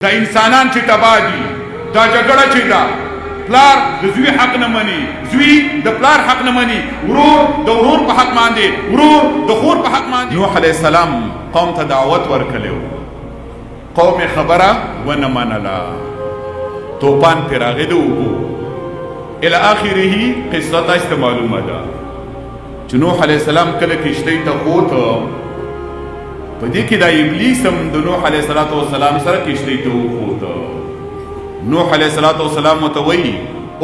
دا انسانان چې تبا دي، دا جګړه چې ده، پلار د زوی حق نه مني، زوی د پلار حق نه مني، ورور د ورور په حق باندې، ورور د خور په حق باندې. نوح علیه السلام قوم ته دعوت ورکړی و، قوم خبره ونه منله، توپان پرې راغی د اوبو الی آخره. قصه تاسو ته معلومه ده چې نوح علیه السلام کله کشتۍ ته ووته، په دې کې دا ابلیس هم د نوح علیه السلام سره کشتۍ ته وخوته. نوح علیه السلام ورته وایي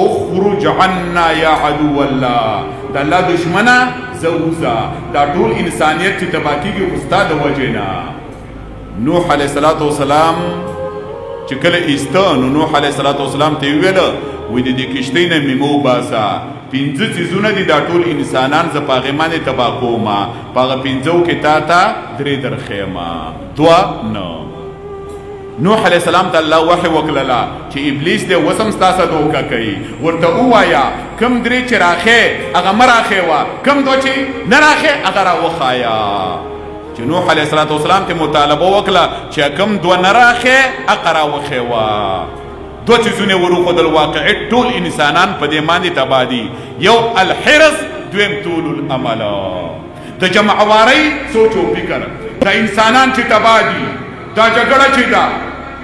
اخرج عنا یا عدو الله، د الله دشمنه زه وځه، دا ټول انسانیت چې تباه کېږي خو ستا د وجې نه. نوح علیه السلام چې کله ایسته نو نوح علیه السلام ته یې وویله وایي د دې کشتۍ نه مې مه وباسه، 5 څیزونه دي دا ټول انسانان زه په هغې باندې تباه کومه، په هغه 5 کې تا ته 3 درښیمه، 2 نه. نوح علیه السلام ته الله وحی وکړله چې ابلیس دی اوس هم ستا سره دوکه کوي، ورته ووایه کوم 3 چې راښې هغه مه راښیوه، کوم 2 چې نه راښې هغه راوښایه. چې نوح علیه السلام ته مطالبه وکړه چې کوم 2 نه راښې هغه راوښیوه. 2 څیزونه وروښودل، واقعي ټول انسانان په دې باندې تباه دي، یو الحرص، دویم طول الامل. د جمعوارۍ سوچ او فکر، دا انسانان چې تباه دي، دا جګړه چې ده،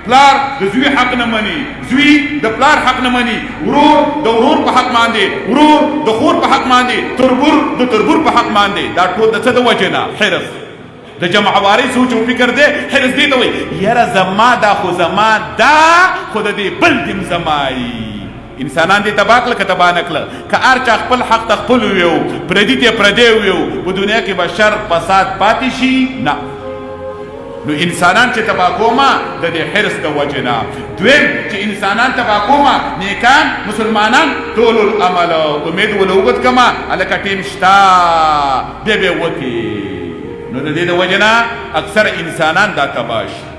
پلار د زوی حق نه مني، زوی د پلار حق نه مني، ورور د ورور په حق باندې، ورور د خور په حق باندې، تربور د تربور په حق باندې، دا ټول د څه د وجې نه؟ حرص. د جمعوارۍ سوچ او فکر دی، حرص دې ته وایي یاره زما دا خو زما دا خو د دې بل دم زمایي. انسانان دې تباه کړه که تباه نه کړه؟ که هر چا خپل حق ته خپل وویو، پردي ته پردی وویو، په دنیا کې به شر فساد پاتې شي؟ نه. نو انسانان چې تباه کومه د دې حرص د وجې نه. دویم چې انسانان تباه کومه، نیکان مسلمانان طول العمل، امید ونه اوږد کړمه هلکه ټیم شته بیا به یې وکړي. نو د دې د وجې نه اکثر انسانان دا تباه شي.